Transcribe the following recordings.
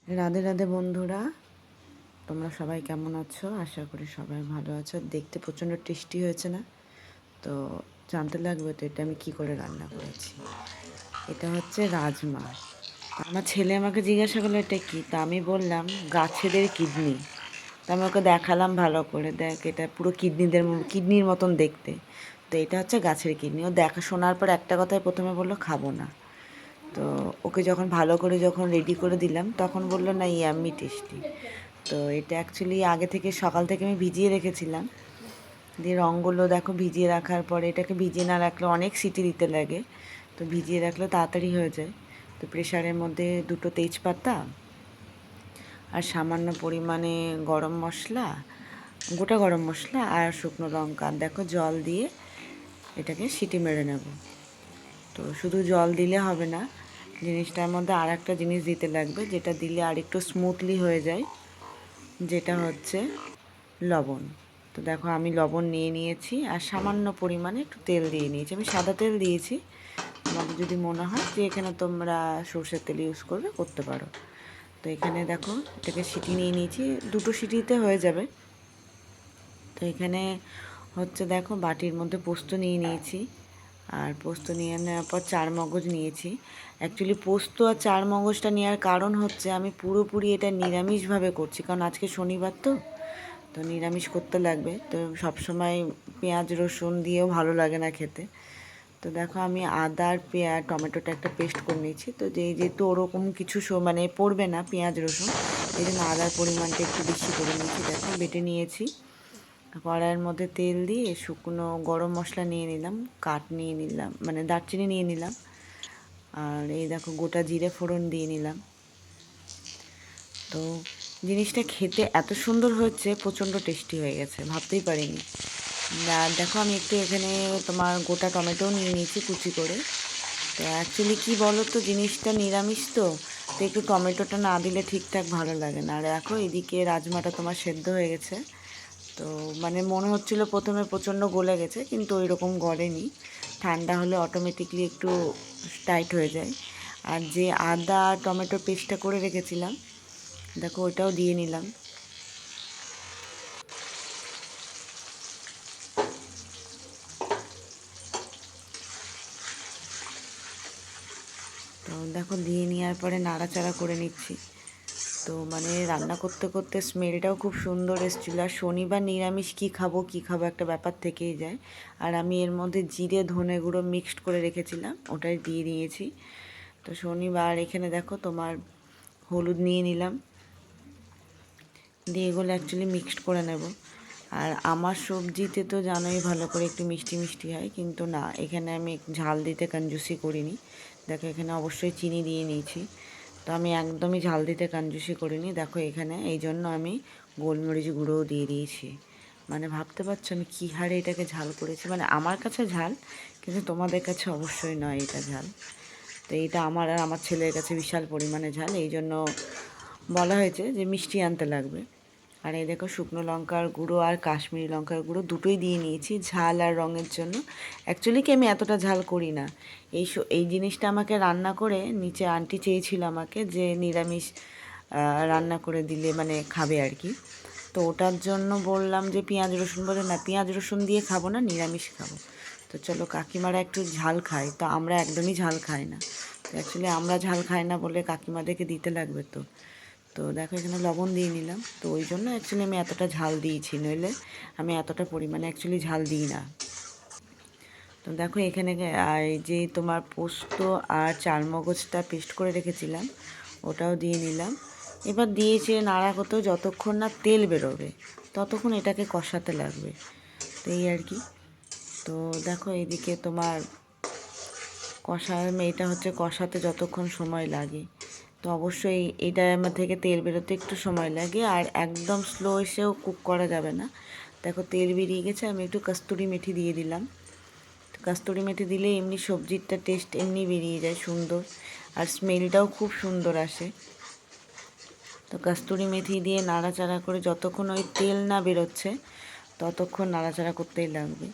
রাধে রাধে বন্ধুরা, তোমরা সবাই কেমন আছো? আশা করি সবাই ভালো আছো। দেখতে প্রচণ্ড টেস্টি হয়েছে না? তো জানতে লাগবে তো এটা আমি কি করে রান্না করেছি। এটা হচ্ছে রাজমা। আমার ছেলে আমাকে জিজ্ঞাসা করলো এটা কী, তা আমি বললাম গাছেদের কিডনি। তা আমি ওকে দেখালাম ভালো করে, দেখ এটা পুরো কিডনির মতন দেখতে। তো এটা হচ্ছে গাছের কিডনি। ও দেখা শোনার পর একটা কথাই প্রথমে বললো খাবো না। তো ওকে যখন ভালো করে যখন রেডি করে দিলাম তখন বললো না ইয়াম্মি টেস্টি। তো এটা অ্যাকচুয়ালি আগে থেকে সকাল থেকে আমি ভিজিয়ে রেখেছিলাম। দিয়ে রঙগুলো দেখো ভিজিয়ে রাখার পরে এটাকে ভিজিয়ে না রাখলে অনেক সিটি দিতে লাগে, তো ভিজিয়ে রাখলে তাড়াতাড়ি হয়ে যায়। তো প্রেশারের মধ্যে দুটো তেজপাতা আর সামান্য পরিমাণে গরম মশলা, গোটা গরম মশলা আর শুকনো লঙ্কা দেখো জল দিয়ে এটাকে সিটি মেরে নেব। তো শুধু জল দিলে হবে না, জিনিসটার মধ্যে আর একটা জিনিস দিতে লাগবে, যেটা দিলে আর একটু স্মুথলি হয়ে যায়, যেটা হচ্ছে লবণ। তো দেখো আমি লবণ নিয়ে নিয়েছি আর সামান্য পরিমাণে একটু তেল দিয়ে নিয়েছি। আমি সাদা তেল দিয়েছি, তোমাদের যদি মনে হয় যে এখানে তোমরা সর্ষের তেল ইউজ করবে করতে পারো। তো এখানে দেখো এটাকে সিটি নিয়ে নিয়েছি, দুটো সিটিতে হয়ে যাবে। তো এখানে হচ্ছে দেখো বাটির মধ্যে পোস্ত নিয়ে নিয়েছি, আর পোস্ত নিয়ে নেওয়ার পর চার মগজ নিয়েছি। অ্যাকচুয়ালি পোস্ত আর চার মগজটা নেওয়ার কারণ হচ্ছে আমি পুরোপুরি এটা নিরামিষভাবে করছি, কারণ আজকে শনিবার তো, তো নিরামিষ করতে লাগবে। তো সবসময় পেঁয়াজ রসুন দিয়েও ভালো লাগে না খেতে। তো দেখো আমি আদা আর টমেটোটা একটা পেস্ট করে নিয়েছি। তো যেহেতু ওরকম কিছু মানে পড়বে না পেঁয়াজ রসুন, এই জন্য আদার পরিমাণটা একটু বেশি করে নিয়েছি। দেখো বেটে নিয়েছি। কড়াইয়ের মধ্যে তেল দিয়ে শুকনো গরম মশলা নিয়ে নিলাম, কাঠ নিয়ে নিলাম, মানে দারচিনি নিয়ে নিলাম, আর এই দেখো গোটা জিরে ফোড়ন দিয়ে নিলাম। তো জিনিসটা খেতে এত সুন্দর হচ্ছে, প্রচণ্ড টেস্টি হয়ে গেছে, ভাবতেই পারিনি। আর দেখো আমি একটু এখানে তোমার গোটা টমেটোও নিয়ে নিয়েছি কুচি করে। তো অ্যাকচুয়ালি কী বলো তো, জিনিসটা নিরামিষ তো, তো একটু টমেটোটা না দিলে ঠিকঠাক ভালো লাগে না। আর দেখো এদিকে রাজমাটা তোমার সেদ্ধ হয়ে গেছে। তো মানে মনে হচ্ছিলো প্রথমে প্রচণ্ড গলে গেছে, কিন্তু ওই রকম গলেনি। ঠান্ডা হলে অটোমেটিকলি একটু টাইট হয়ে যায়। আর যে আদা টমেটো পেস্টটা করে রেখেছিলাম দেখো ওইটাও দিয়ে নিলাম। তো দেখো দিয়ে নেওয়ার পরে নাড়াচাড়া করে নিচ্ছি। তো মানে রান্না করতে করতে স্মেলটাও খুব সুন্দর এসেছিলো। আর শনিবার নিরামিষ কী খাবো একটা ব্যাপার থেকেই যায়। আর আমি এর মধ্যে জিরে ধনে গুঁড়ো মিক্সড করে রেখেছিলাম, ওটাই দিয়ে দিয়েছি। তো শনিবার এখানে দেখো তোমার হলুদ নিয়ে নিলাম, দিয়ে এগুলো অ্যাকচুয়ালি মিক্সড করে নেব। আর আমার সবজিতে তো জানোই ভালো করে একটু মিষ্টি মিষ্টি হয়, কিন্তু না এখানে আমি ঝাল দিতে কঞ্জুসি করিনি। দেখো এখানে অবশ্যই চিনি দিয়ে নিয়েছি, তো আমি একদমই ঝাল দিতে কঞ্জুসি করিনি। দেখো এখানে এই জন্য আমি গোলমরিচ গুঁড়োও দিয়ে দিয়েছি। মানে ভাবতে পারছো আমি কী হারে এটাকে ঝাল করেছি, মানে আমার কাছে ঝাল, কিন্তু তোমাদের কাছে অবশ্যই নয় এটা ঝাল। তো এইটা আমার আর আমার ছেলের কাছে বিশাল পরিমাণে ঝাল, এই জন্য বলা হয়েছে যে মিষ্টি আনতে লাগবে। আর এই দেখো শুকনো লঙ্কার গুঁড়ো আর কাশ্মীরি লঙ্কার গুঁড়ো দুটোই দিয়ে নিয়েছি ঝাল আর রঙের জন্য। অ্যাকচুয়ালি কি আমি এতটা ঝাল করি না। এই জিনিসটা আমাকে রান্না করে নিচে আন্টি চেয়েছিল আমাকে যে নিরামিষ রান্না করে দিলে মানে খাবে আর কি। তো ওটার জন্য বললাম যে পেঁয়াজ রসুন, বলে না পেঁয়াজ রসুন দিয়ে খাবো না, নিরামিষ খাবো। তো চলো কাকিমারা একটু ঝাল খায়, তো আমরা একদমই ঝাল খাই না। তো অ্যাকচুয়ালি আমরা ঝাল খাই না বলে কাকিমাদেরকে দিতে লাগবে। তো তো দেখো এখানে লবণ দিয়ে নিলাম। তো ওই জন্য অ্যাকচুয়ালি আমি এতটা ঝাল দিয়েছি, নইলে আমি এতটা পরিমাণে অ্যাকচুয়ালি ঝাল দিই না। তো দেখো এখানে এই যে তোমার পোস্ত আর চারমগজটা পেস্ট করে রেখেছিলাম ওটাও দিয়ে নিলাম। এবার দিয়েছে নাড়া করতেও, যতক্ষণ না তেল বেরোবে ততক্ষণ এটাকে কষাতে লাগবে। তো এই আর কি। তো দেখো এইদিকে তোমার এটা হচ্ছে কষাতে যতক্ষণ সময় লাগে, তো অবশ্যই এটা আমার থেকে তেল বেরোতে একটু সময় লাগে, আর একদম স্লো এসেও কুক করা যাবে না। দেখো তেল বেরিয়ে গেছে, আমি একটু কস্তুরি মেথি দিয়ে দিলাম। তো কস্তুরি মেথি দিলে এমনি সবজিটা টেস্ট এমনি বেরিয়ে যায় সুন্দর, আর স্মেলটাও খুব সুন্দর আসে। তো কস্তুরি মেথি দিয়ে নাড়াচাড়া করে যতক্ষণ ওই তেল না বেরোচ্ছে ততক্ষণ নাড়াচাড়া করতেই লাগবে।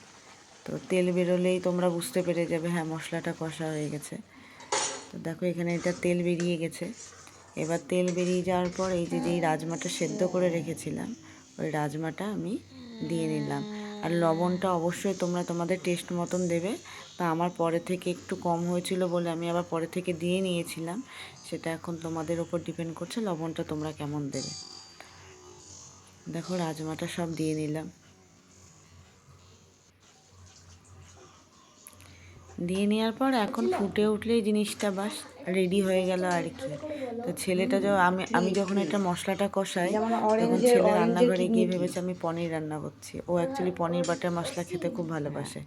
তো তেল বেরোলেই তোমরা বুঝতে পেরে যাবে হ্যাঁ মশলাটা কষা হয়ে গেছে। তো দেখো এখানে এটা তেল বেরিয়ে গেছে। এবার তেল বেরিয়ে যাওয়ার পর এই যে যেই রাজমাটা সেদ্ধ করে রেখেছিলাম ওই রাজমাটা আমি দিয়ে নিলাম। আর লবণটা অবশ্যই তোমরা তোমাদের টেস্ট মতন দেবে। তা আমার পরে থেকে একটু কম হয়েছিল বলে আমি আবার পরে থেকে দিয়ে নিয়েছিলাম। সেটা এখন তোমাদের ওপর ডিপেন্ড করছে লবণটা তোমরা কেমন দেবে। দেখো রাজমাটা সব দিয়ে নিলাম। দিয়ে নেওয়ার পর এখন ফুটে উঠলেই জিনিসটা বাস রেডি হয়ে গেল আর কি। তো ছেলেটা আমি যখন এটা মশলাটা কষাই তখন ছেলে রান্নাঘরে গিয়ে ভেবেছে আমি পনির রান্না করছি। ও অ্যাকচুয়ালি পনির বাটার মশলা খেতে খুব ভালোবাসে।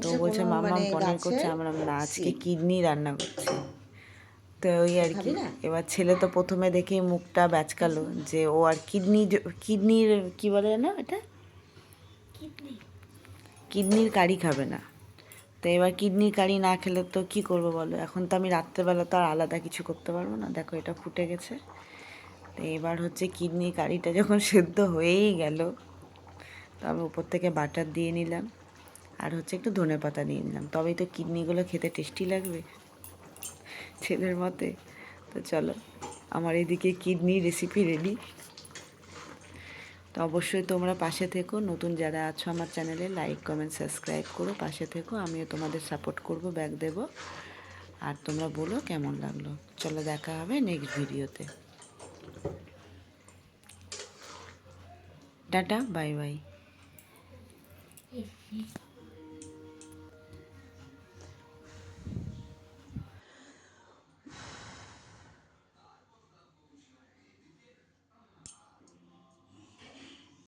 তো ও বলছে মাম্মা পনির করছে, আমরা না আজকে কিডনি রান্না করছি। তো ওই আর কি। এবার ছেলে তো প্রথমে দেখেই মুখটা ব্যাচকালো যে ও আর কিডনির কি বলে না এটা, কিডনির কারি খাবে না। তো এবার কিডনির কারি না খেলে তো কী করবো বলো, এখন তো আমি রাত্রেবেলা তো আর আলাদা কিছু করতে পারবো না। দেখো এটা ফুটে গেছে। তো এবার হচ্ছে কিডনির কারিটা যখন সেদ্ধ হয়েই গেল তো আমি উপর থেকে বাটার দিয়ে নিলাম আর হচ্ছে একটু ধনেপাতা দিয়ে নিলাম, তবেই তো কিডনিগুলো খেতে টেস্টি লাগবে ছেলের মতে। তো চলো আমার এদিকে কিডনি রেসিপি রেডি। তো অবশ্যই তোমরা পাশে থেকো, নতুন যারা আছো আমার চ্যানেলে লাইক কমেন্ট সাবস্ক্রাইব করো, পাশে থেকো, আমিও তোমাদের সাপোর্ট করব, ব্যাক দেবো। আর তোমরা বলো কেমন লাগলো। চলো দেখা হবে নেক্সট ভিডিওতে। Tata, bye bye.